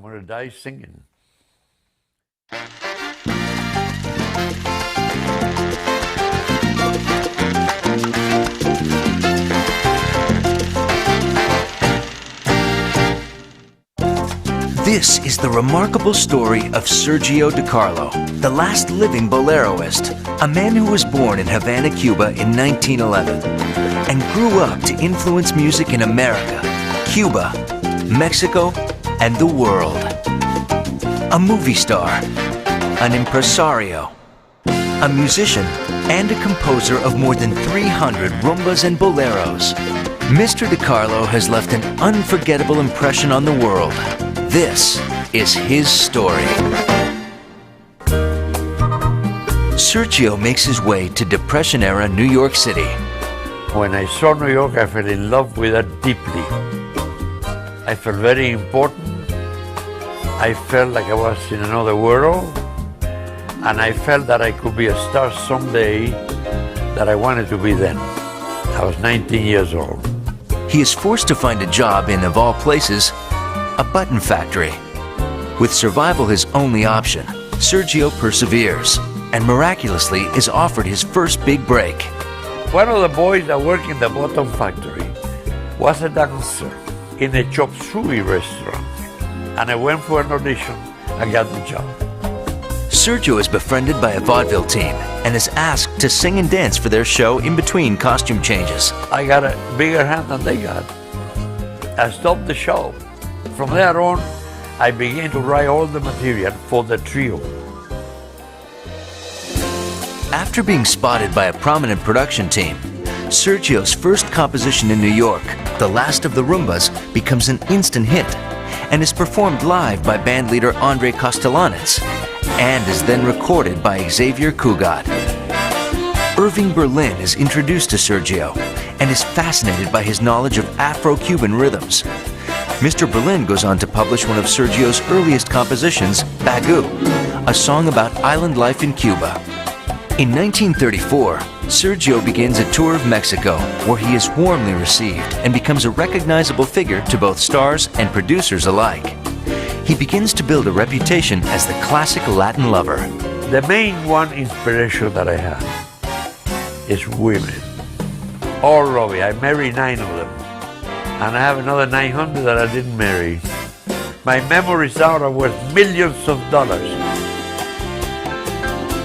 going to die singing. This is the remarkable story of Sergio de Karlo, the last living boleroist, a man who was born in Havana, Cuba in 1911 and grew up to influence music in America, Cuba, Mexico, and the world. A movie star, an impresario, a musician, and a composer of more than 300 rumbas and boleros. Mr. de Karlo has left an unforgettable impression on the world. This is his story. Sergio makes his way to Depression-era New York City. When I saw New York, I fell in love with it deeply. I felt very important. I felt like I was in another world. And I felt that I could be a star someday that I wanted to be then. I was 19 years old. He is forced to find a job in, of all places, a button factory. With survival his only option, Sergio perseveres and miraculously is offered his first big break. One of the boys that worked in the button factory was a dancer in a chop suey restaurant. And I went for an audition and got the job. Sergio is befriended by a vaudeville team and is asked to sing and dance for their show in between costume changes. I got a bigger hand than they got. I stopped the show. From there on, I began to write all the material for the trio. After being spotted by a prominent production team, Sergio's first composition in New York, The Last of the Rumbas, becomes an instant hit and is performed live by bandleader Andre Kostelanetz and is then recorded by Xavier Cugat. Irving Berlin is introduced to Sergio and is fascinated by his knowledge of Afro-Cuban rhythms. Mr. Berlin goes on to publish one of Sergio's earliest compositions, Bagu, a song about island life in Cuba. In 1934, Sergio begins a tour of Mexico where he is warmly received and becomes a recognizable figure to both stars and producers alike. He begins to build a reputation as the classic Latin lover. The main one inspiration that I have is women. All of it. I married 9 of them. And I have another 900 that I didn't marry. My memories out are worth millions of dollars.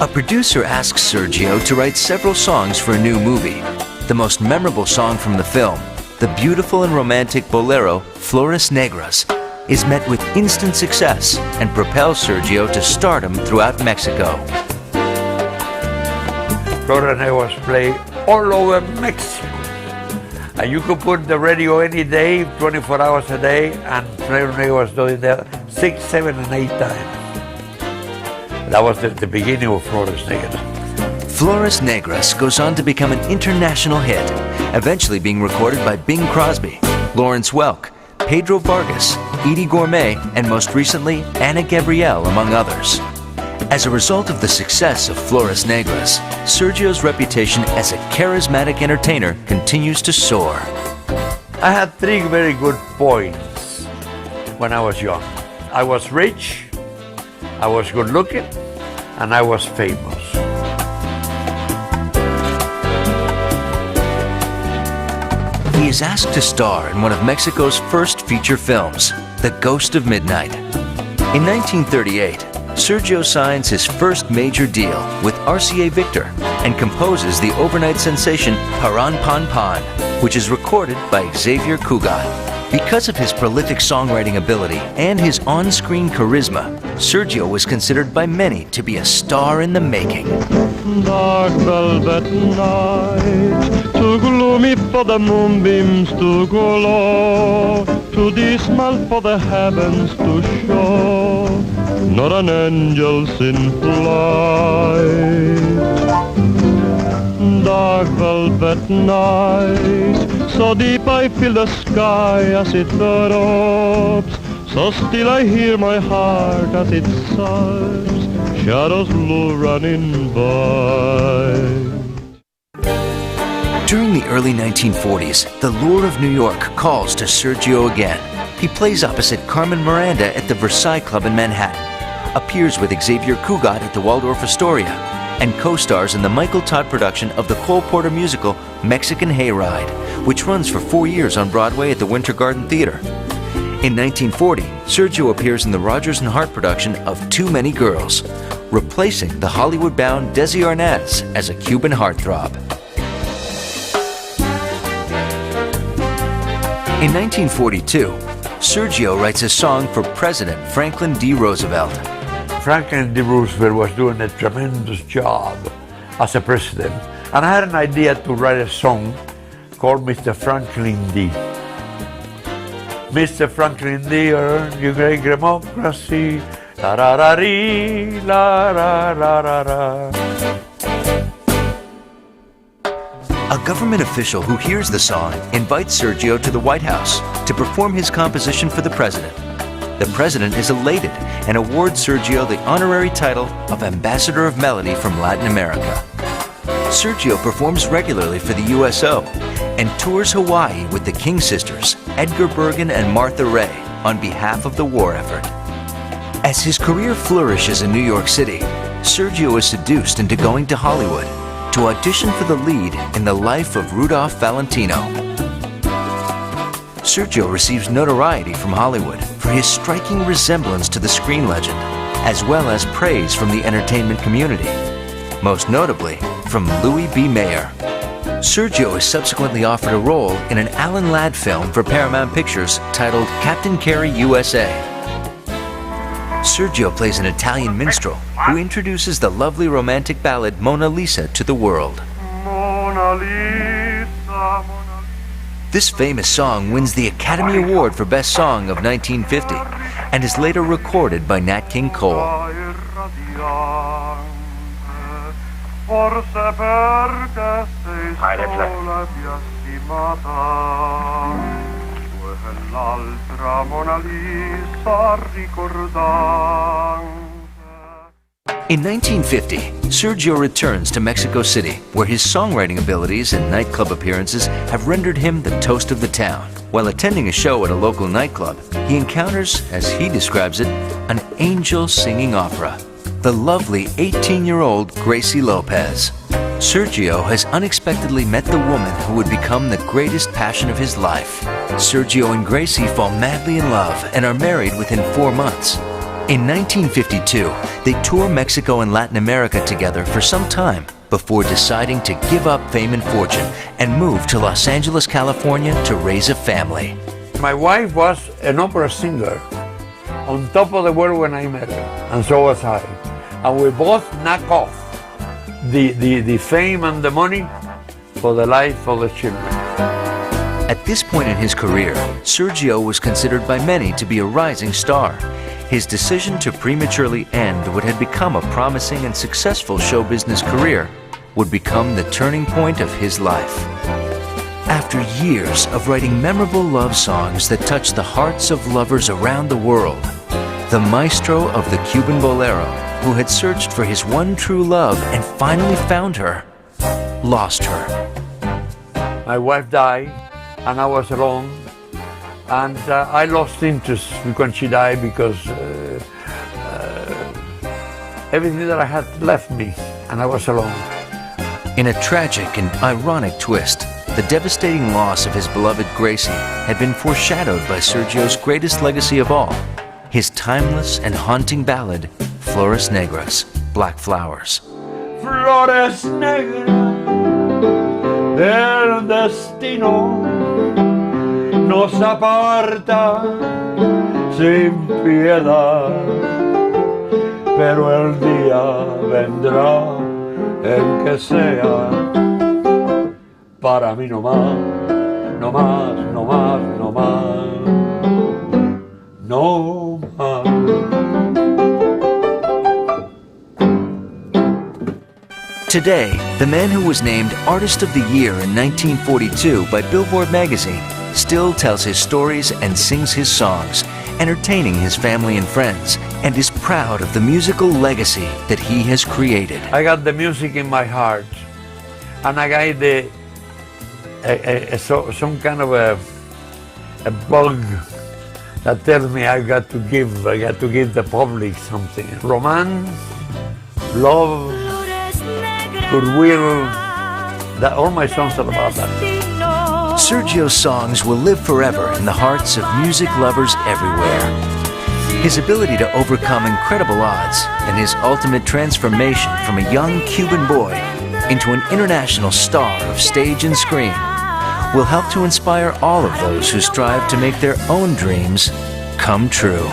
A producer asks Sergio to write several songs for a new movie. The most memorable song from the film, the beautiful and romantic bolero Flores Negras, is met with instant success and propels Sergio to stardom throughout Mexico. Flores Negras play all over Mexico. And you could put the radio any day, 24 hours a day, and Flores Negras doing that 6, 7, and 8 times. That was the beginning of Flores Negras. Flores Negras goes on to become an international hit, eventually being recorded by Bing Crosby, Lawrence Welk, Pedro Vargas, Edie Gourmet, and most recently, Ana Gabriel, among others. As a result of the success of Flores Negras, Sergio's reputation as a charismatic entertainer continues to soar. I had 3 very good points when I was young. I was rich, I was good looking, and I was famous. He is asked to star in one of Mexico's first feature films, The Ghost of Midnight. In 1938, Sergio signs his first major deal with RCA Víctor and composes the overnight sensation Paran-pan-pan, which is recorded by Xavier Cugat. Because of his prolific songwriting ability and his on-screen charisma, Sergio was considered by many to be a star in the making. Dark velvet night, too gloomy for the moonbeams to glow, too dismal for the heavens to show, not an angel's in flight. Dark velvet night, so deep I feel the sky as it throbs, so still I hear my heart as it sobs, shadows blue running by. During the early 1940s, the lure of New York calls to Sergio again. He plays opposite Carmen Miranda at the Versailles Club in Manhattan, appears with Xavier Cugat at the Waldorf Astoria, and co-stars in the Michael Todd production of the Cole Porter musical Mexican Hayride, which runs for 4 years on Broadway at the Winter Garden Theater. In 1940, Sergio appears in the Rodgers and Hart production of Too Many Girls, replacing the Hollywood-bound Desi Arnaz as a Cuban heartthrob. In 1942, Sergio writes a song for President Franklin D. Roosevelt. Franklin D. Roosevelt was doing a tremendous job as a president, and I had an idea to write a song called Mr. Franklin D. Mr. Franklin D. earned your great democracy, la-ra-ra-ree, la-ra-ra-ra-ra. A government official who hears the song invites Sergio to the White House to perform his composition for the president. The president is elated and awards Sergio the honorary title of Ambassador of Melody from Latin America. Sergio performs regularly for the USO and tours Hawaii with the King Sisters, Edgar Bergen and Martha Raye, on behalf of the war effort. As his career flourishes in New York City, Sergio is seduced into going to Hollywood to audition for the lead in The Life of Rudolph Valentino. Sergio receives notoriety from Hollywood for his striking resemblance to the screen legend, as well as praise from the entertainment community, most notably from Louis B. Mayer. Sergio is subsequently offered a role in an Alan Ladd film for Paramount Pictures titled Captain Carey USA. Sergio plays an Italian minstrel who introduces the lovely romantic ballad Mona Lisa to the world. Mona Lisa, Mona Lisa. This famous song wins the Academy Award for Best Song of 1950 and is later recorded by Nat King Cole. In 1950, Sergio returns to Mexico City, where his songwriting abilities and nightclub appearances have rendered him the toast of the town. While attending a show at a local nightclub, he encounters, as he describes it, an angel singing opera, the lovely 18-year-old Gracie López. Sergio has unexpectedly met the woman who would become the greatest passion of his life. Sergio and Gracie fall madly in love and are married within 4 months. In 1952, they tour Mexico and Latin America together for some time before deciding to give up fame and fortune and move to Los Angeles, California to raise a family. My wife was an opera singer on top of the world when I met her, and so was I. And we both knock off the fame and the money for the life of the children. At this point in his career, Sergio was considered by many to be a rising star. His decision to prematurely end what had become a promising and successful show business career would become the turning point of his life. After years of writing memorable love songs that touched the hearts of lovers around the world, the maestro of the Cuban bolero, who had searched for his one true love and finally found her, lost her. My wife died, and I was alone. And I lost interest when she died because everything that I had left me, and I was alone. In a tragic and ironic twist, the devastating loss of his beloved Gracie had been foreshadowed by Sergio's greatest legacy of all, his timeless and haunting ballad, Flores Negras, Black Flowers. Flores Negras del destino nos aparta sin piedad, pero el día vendrá en que sea para mí no más, no más, no más, no más, no más. Today, the man who was named Artist of the Year in 1942 by Billboard magazine still tells his stories and sings his songs, entertaining his family and friends, and is proud of the musical legacy that he has created. I got the music in my heart, and I got some kind of a bug that tells me I got to give the public something. Romance, love, goodwill, that all my songs are about that. Sergio's songs will live forever in the hearts of music lovers everywhere. His ability to overcome incredible odds and his ultimate transformation from a young Cuban boy into an international star of stage and screen will help to inspire all of those who strive to make their own dreams come true.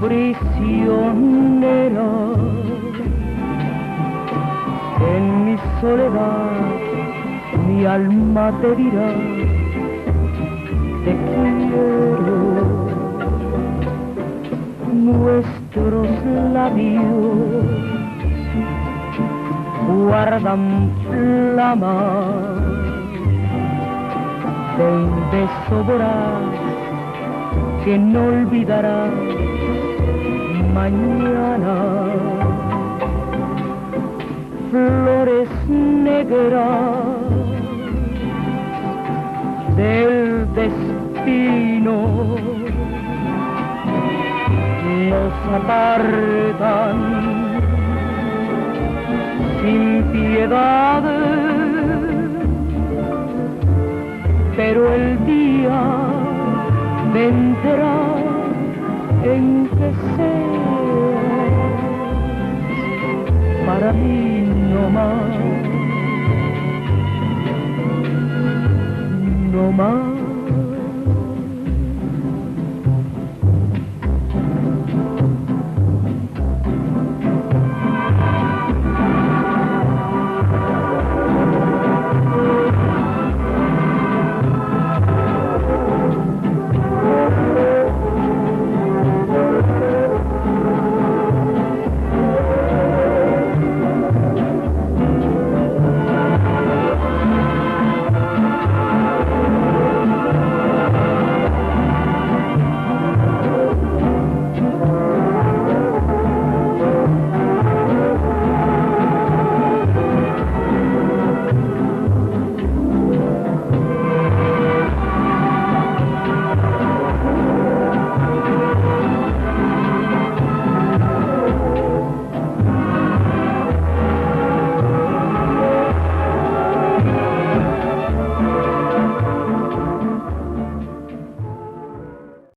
Prisionera en mi soledad, mi alma te dirá te quiero. Nuestros labios guardan flama de un beso voraz que no olvidará mañana. Flores negras del destino nos apartan sin piedad, pero el día vendrá en que seas para mí no más, no más.